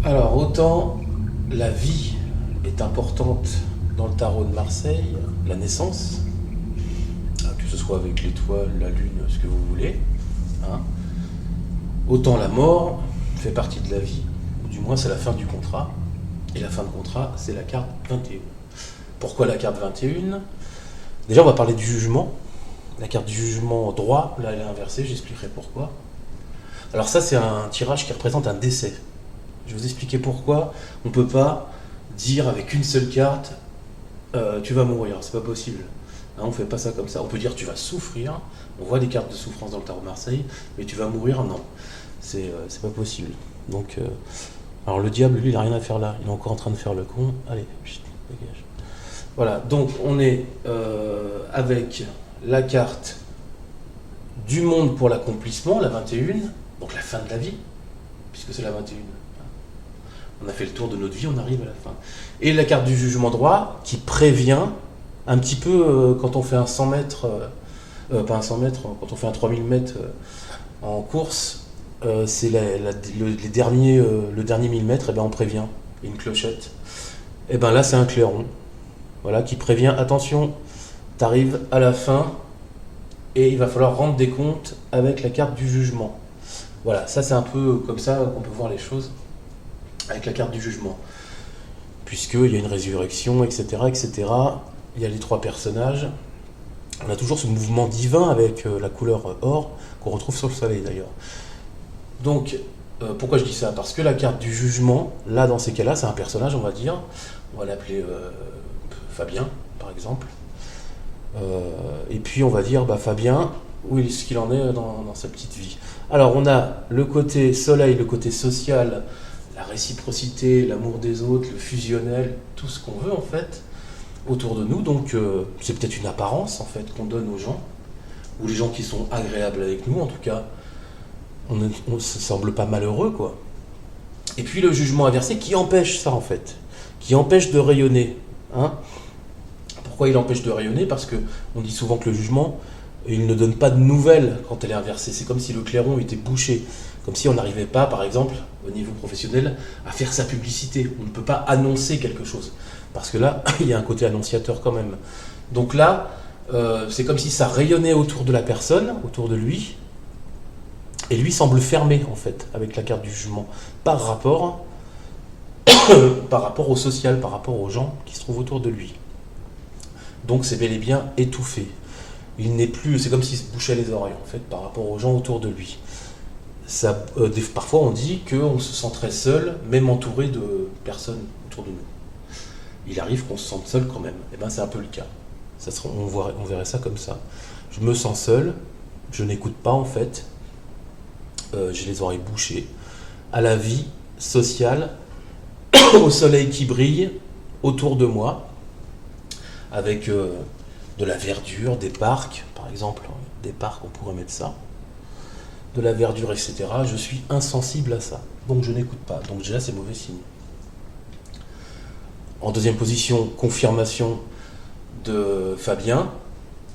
Alors, autant la vie est importante dans le tarot de Marseille, la naissance, que ce soit avec l'étoile, la lune, ce que vous voulez, hein, autant la mort fait partie de la vie, ou du moins c'est la fin du contrat, et la fin de contrat, c'est la carte 21. Pourquoi la carte 21? Déjà, on va parler du jugement. La carte du jugement droit, là elle est inversée, j'expliquerai pourquoi. Alors ça, c'est un tirage qui représente un décès. Je vais vous expliquer pourquoi on ne peut pas dire avec une seule carte tu vas mourir, c'est pas possible. Hein, on ne fait pas ça comme ça. On peut dire tu vas souffrir, on voit des cartes de souffrance dans le tarot Marseille, mais tu vas mourir, non. C'est pas possible. Donc, alors le diable, lui, il n'a rien à faire là. Il est encore en train de faire le con. Allez, chut, dégage. Voilà, donc on est avec la carte du monde pour l'accomplissement, la 21, donc la fin de la vie, puisque c'est la 21. On a fait le tour de notre vie, on arrive à la fin. Et la carte du jugement droit qui prévient un petit peu quand on fait un 100 mètres, pas un 100 mètres, quand on fait un 3000 mètres en course, c'est le dernier 1000 mètres, et ben on prévient. Il y a une clochette. Et ben là c'est un clairon, voilà, qui prévient, attention, t'arrives à la fin et il va falloir rendre des comptes avec la carte du jugement. Voilà, ça c'est un peu comme ça qu'on peut voir les choses avec la carte du jugement. Puisqu'il y a une résurrection, etc., etc. Il y a les trois personnages. On a toujours ce mouvement divin avec la couleur or qu'on retrouve sur le soleil d'ailleurs. Donc, pourquoi je dis ça? Parce que la carte du jugement, là dans ces cas-là, c'est un personnage, on va dire. On va l'appeler Fabien, par exemple. Et puis on va dire, Fabien, où est-ce qu'il en est dans sa petite vie? Alors on a le côté soleil, le côté social, la réciprocité, l'amour des autres, le fusionnel, tout ce qu'on veut en fait autour de nous. Donc c'est peut-être une apparence en fait qu'on donne aux gens, ou les gens qui sont agréables avec nous en tout cas. On ne se semble pas malheureux quoi. Et puis le jugement inversé qui empêche ça en fait, qui empêche de rayonner. Hein. Pourquoi il empêche de rayonner? Parce que on dit souvent que le jugement, il ne donne pas de nouvelles quand elle est inversée. C'est comme si le clairon était bouché. Comme si on n'arrivait pas, par exemple, au niveau professionnel, à faire sa publicité. On ne peut pas annoncer quelque chose. Parce que là, il y a un côté annonciateur quand même. Donc là, c'est comme si ça rayonnait autour de la personne, autour de lui. Et lui semble fermé, en fait, avec la carte du jugement. Par rapport au social, par rapport aux gens qui se trouvent autour de lui. Donc c'est bel et bien étouffé. Il n'est plus, c'est comme s'il se bouchait les oreilles, en fait, par rapport aux gens autour de lui. Ça, parfois on dit qu'on se sent très seul, même entouré de personnes autour de nous. Il arrive qu'on se sente seul quand même. Et bien c'est un peu le cas. On verrait ça comme ça. Je me sens seul, je n'écoute pas en fait, j'ai les oreilles bouchées, à la vie sociale, au soleil qui brille autour de moi, avec de la verdure, des parcs, par exemple, des parcs on pourrait mettre ça, de la verdure, etc. Je suis insensible à ça, donc je n'écoute pas. Donc déjà, c'est mauvais signe. En deuxième position, confirmation de Fabien,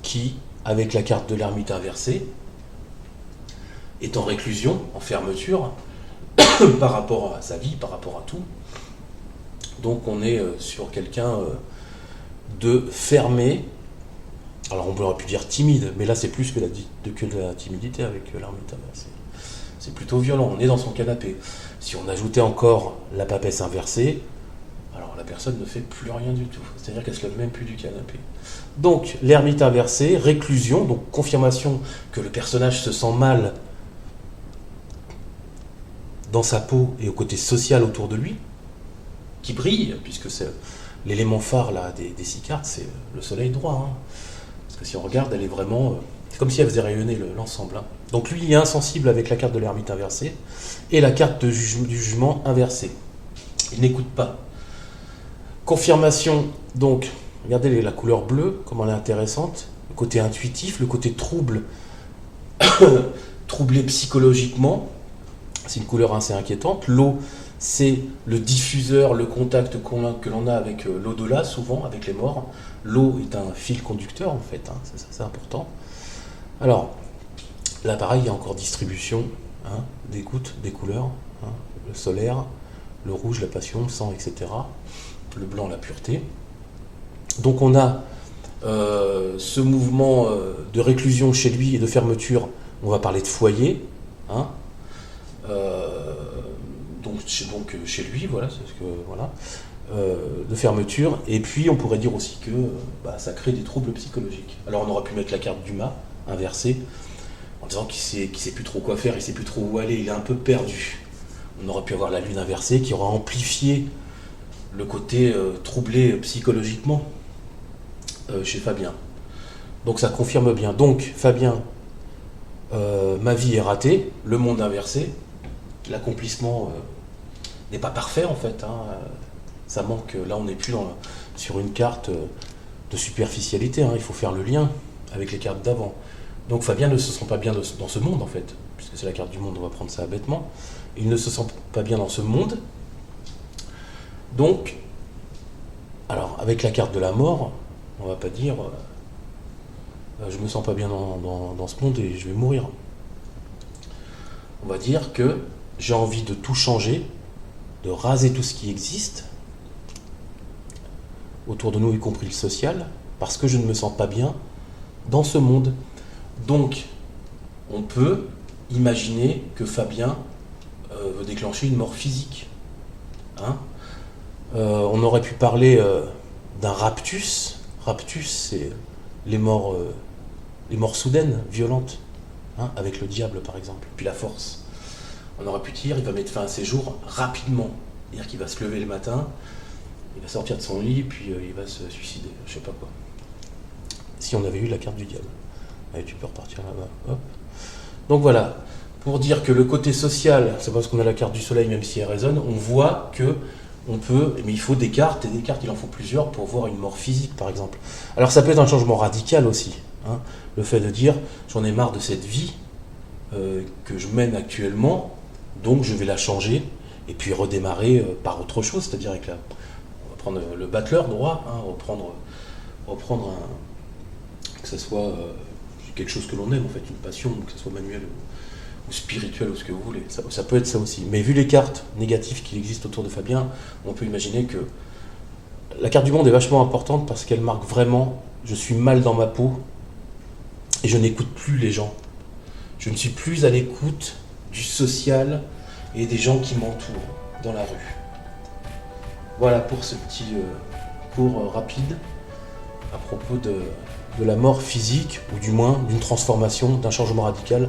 qui, avec la carte de l'ermite inversée, est en réclusion, en fermeture, par rapport à sa vie, par rapport à tout. Donc on est sur quelqu'un de fermé. Alors on aurait pu dire timide, mais là c'est plus que la timidité avec l'ermite inversée. C'est plutôt violent, on est dans son canapé. Si on ajoutait encore la papesse inversée, alors la personne ne fait plus rien du tout. C'est-à-dire qu'elle ne se lève même plus du canapé. Donc l'ermite inversée, réclusion, donc confirmation que le personnage se sent mal dans sa peau et au côté social autour de lui, qui brille, puisque c'est l'élément phare là, des 6 cartes, c'est le soleil droit. Hein. Parce que si on regarde, elle est vraiment... c'est comme si elle faisait rayonner l'ensemble. Hein. Donc lui, il est insensible avec la carte de l'ermite inversée et la carte du jugement inversé. Il n'écoute pas. Confirmation, donc, regardez la couleur bleue, comment elle est intéressante. Le côté intuitif, le côté trouble, troublé psychologiquement. C'est une couleur assez inquiétante. L'eau, c'est le diffuseur, le contact que l'on a avec l'au-delà, souvent, avec les morts. L'eau est un fil conducteur, en fait, hein, c'est important. Alors, là, pareil, il y a encore distribution, hein, des gouttes, des couleurs, hein, le solaire, le rouge, la passion, le sang, etc. Le blanc, la pureté. Donc on a ce mouvement de réclusion chez lui et de fermeture, on va parler de foyer, hein, donc chez lui, voilà, c'est ce que, voilà, de fermeture, et puis on pourrait dire aussi que ça crée des troubles psychologiques. Alors on aurait pu mettre la carte du mât inversée, en disant qu'il sait plus trop quoi faire, il sait plus trop où aller, il est un peu perdu. On aurait pu avoir la lune inversée qui aurait amplifié le côté troublé psychologiquement chez Fabien. Donc ça confirme bien. Donc Fabien, ma vie est ratée, le monde inversé, l'accomplissement n'est pas parfait en fait. Hein. Ça manque, là on n'est plus sur une carte de superficialité, hein. Il faut faire le lien avec les cartes d'avant. Donc Fabien ne se sent pas bien dans ce monde en fait, puisque c'est la carte du monde, on va prendre ça bêtement. Il ne se sent pas bien dans ce monde. Donc, alors avec la carte de la mort, on va pas dire je me sens pas bien dans ce monde et je vais mourir. On va dire que j'ai envie de tout changer, de raser tout ce qui existe autour de nous, y compris le social, parce que je ne me sens pas bien dans ce monde. Donc, on peut imaginer que Fabien veut déclencher une mort physique. Hein, on aurait pu parler d'un raptus. Raptus, c'est les morts soudaines, violentes, hein, avec le diable par exemple, puis la force. On aurait pu dire, il va mettre fin à ses jours rapidement. C'est-à-dire qu'il va se lever le matin, il va sortir de son lit, puis il va se suicider, je sais pas quoi. Si on avait eu la carte du diable. Allez, tu peux repartir là-bas. Hop. Donc voilà, pour dire que le côté social, c'est parce qu'on a la carte du soleil, même si elle résonne, on voit que on peut, mais il faut des cartes, et des cartes, il en faut plusieurs pour voir une mort physique, par exemple. Alors ça peut être un changement radical aussi, hein, le fait de dire, j'en ai marre de cette vie que je mène actuellement, donc je vais la changer, et puis redémarrer par autre chose, c'est-à-dire avec on va prendre le battleur droit, hein, reprendre que ce soit quelque chose que l'on aime, en fait, une passion, que ce soit manuel ou spirituel ou ce que vous voulez. Ça peut être ça aussi. Mais vu les cartes négatives qui existent autour de Fabien, on peut imaginer que la carte du monde est vachement importante parce qu'elle marque vraiment je suis mal dans ma peau et je n'écoute plus les gens. Je ne suis plus à l'écoute du social et des gens qui m'entourent dans la rue. Voilà pour ce petit cours rapide à propos de la mort physique, ou du moins d'une transformation, d'un changement radical.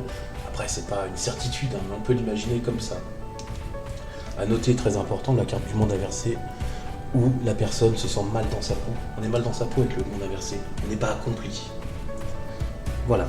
Après, c'est pas une certitude, hein, mais on peut l'imaginer comme ça. À noter, très important, la carte du monde inversé, où la personne se sent mal dans sa peau. On est mal dans sa peau avec le monde inversé, on n'est pas accompli. Voilà.